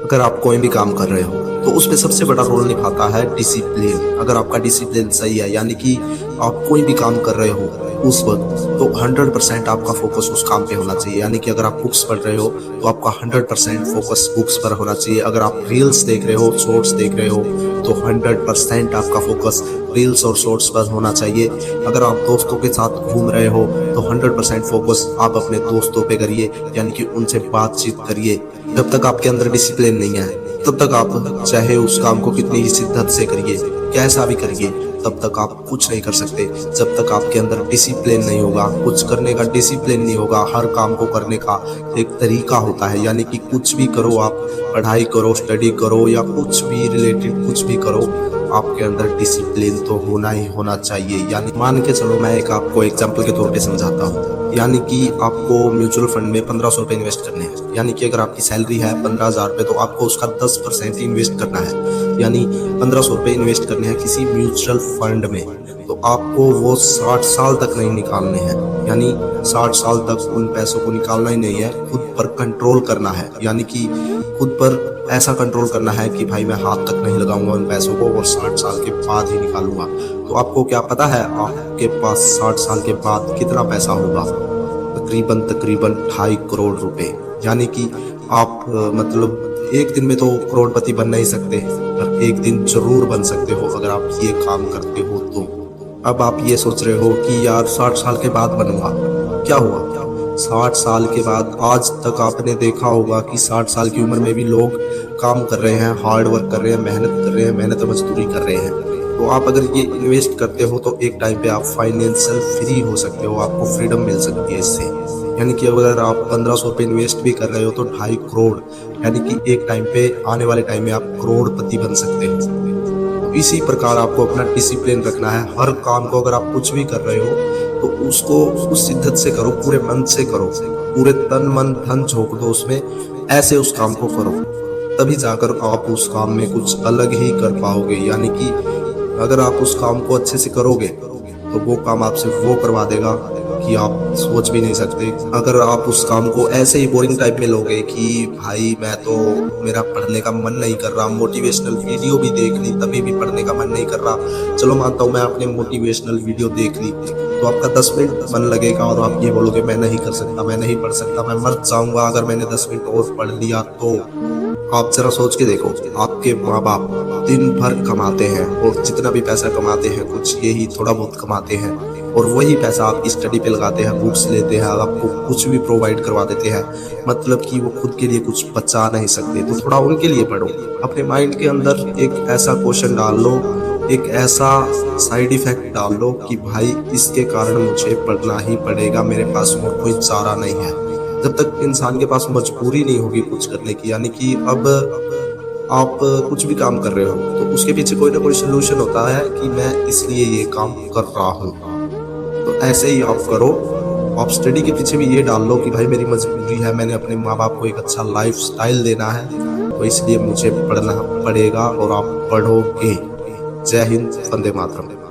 अगर आप कोई भी काम कर रहे हो तो उसमें सबसे बड़ा रोल निभाता है डिसिप्लिन। अगर आपका डिसिप्लिन सही है, यानी कि आप कोई भी काम कर रहे हो उस वक्त, तो 100% आपका फोकस उस काम पे होना चाहिए। यानी कि अगर आप बुक्स पढ़ रहे हो तो आपका 100% फोकस बुक्स पर होना चाहिए। अगर आप रील्स देख रहे हो, शॉर्ट्स देख रहे हो, तो 100% आपका फोकस रील्स और शॉर्ट्स पर होना चाहिए। अगर आप दोस्तों के साथ घूम रहे हो तो 100% फोकस आप अपने दोस्तों पे करिए, यानी कि उनसे बातचीत करिए। जब तक आपके अंदर डिसिप्लिन नहीं है तब तक आप चाहे उस काम को कितनी ही शिद्दत से करिए, कैसा भी करिए, तब तक आप कुछ नहीं कर सकते। जब तक आपके अंदर डिसिप्लिन नहीं होगा, कुछ करने का डिसिप्लिन नहीं होगा। हर काम को करने का एक तरीका होता है, यानी कि कुछ भी करो आप, पढ़ाई करो, स्टडी करो या कुछ भी रिलेटेड कुछ भी करो, आपके अंदर डिसिप्लिन तो होना ही होना चाहिए। यानी मान के चलो, मैं एक आपको एग्जाम्पल के तौर पे समझाता हूँ। यानी कि आपको म्यूचुअल फंड में 1500 रुपए इन्वेस्ट करने हैं। यानी कि अगर आपकी सैलरी है 15,000 रुपए, तो आपको उसका 10% इन्वेस्ट करना है। यानी 1500 रुपए इन्वेस्ट करने हैं किसी म्यूचुअल फंड में, तो आपको वो 60 साल तक नहीं निकालने हैं। यानी 60 साल तक उन पैसों को निकालना ही नहीं है, खुद पर कंट्रोल करना है। यानी कि खुद पर ऐसा कंट्रोल करना है कि भाई मैं हाथ तक नहीं लगाऊंगा उन पैसों को और 60 साल के बाद ही निकालूंगा। तो आपको क्या पता है आपके पास 60 साल के बाद कितना पैसा होगा? तकरीबन 2.5 करोड़ रुपए। यानी कि आप मतलब एक दिन में तो करोड़पति बन नहीं सकते, पर एक दिन जरूर बन सकते हो अगर आप ये काम करते हो तो। अब आप ये सोच रहे हो कि यार 60 साल के बाद बनूंगा, क्या हुआ? 60 साल के बाद, आज तक आपने देखा होगा कि 60 साल की उम्र में भी लोग काम कर रहे हैं, हार्ड वर्क कर रहे हैं, मेहनत कर रहे हैं, मेहनत मजदूरी कर रहे हैं। तो आप अगर ये इन्वेस्ट करते हो तो एक टाइम पे आप फाइनेंशियल फ्री हो सकते हो, आपको फ्रीडम मिल सकती है इससे। यानी कि अगर आप 1500 रुपये इन्वेस्ट भी कर रहे हो तो 2.5 करोड़, यानी कि एक टाइम पे, आने वाले टाइम में आप करोड़पति बन सकते हो। तो इसी प्रकार आपको अपना डिसिप्लिन रखना है। हर काम को अगर आप कुछ भी कर रहे हो तो उसको उस शिद्दत से करो, पूरे मन से करो, पूरे तन मन धन झोंक दो उसमें, ऐसे उस काम को करो, तभी जाकर आप उस काम में कुछ अलग ही कर पाओगे। यानी कि अगर आप उस काम को अच्छे से करोगे तो वो काम आपसे वो करवा देगा कि आप सोच भी नहीं सकते। अगर आप उस काम को ऐसे ही बोरिंग टाइप में लोगे कि भाई मैं तो, मेरा पढ़ने का मन नहीं कर रहा, मोटिवेशनल वीडियो भी देख ली तभी भी पढ़ने का मन नहीं कर रहा, चलो मानता हूँ मैं आपने मोटिवेशनल वीडियो देख ली, तो आपका 10 मिनट मन लगेगा और आप ये बोलोगे मैं नहीं कर सकता, मैं नहीं पढ़ सकता, मैं मर जाऊंगा अगर मैंने 10 मिनट और पढ़ लिया तो। आप जरा सोच के देखो, आपके माँ बाप दिन भर कमाते हैं और जितना भी पैसा कमाते हैं कुछ यही थोड़ा बहुत कमाते हैं, और वही पैसा आपकी स्टडी पे लगाते हैं, बुक्स लेते हैं, आपको कुछ भी प्रोवाइड करवा देते हैं। मतलब कि वो खुद के लिए कुछ बचा नहीं सकते, तो थोड़ा उनके लिए पढ़ो। अपने माइंड के अंदर एक ऐसा क्वेश्चन डाल लो, एक ऐसा साइड इफेक्ट डाल लो कि भाई इसके कारण मुझे पढ़ना ही पड़ेगा, मेरे पास और कोई चारा नहीं है। जब तक इंसान के पास मजबूरी नहीं होगी कुछ करने की, यानी कि अब आप कुछ भी काम कर रहे हो तो उसके पीछे कोई ना कोई सोल्यूशन होता है कि मैं इसलिए ये काम कर रहा हूँ, तो ऐसे ही आप करो। आप स्टडी के पीछे भी ये डाल लो कि भाई मेरी मजबूरी है, मैंने अपने माँ बाप को एक अच्छा लाइफ स्टाइल देना है, तो इसलिए मुझे पढ़ना पड़ेगा, और आप पढ़ोगे। जय हिंद, वंदे मातरम।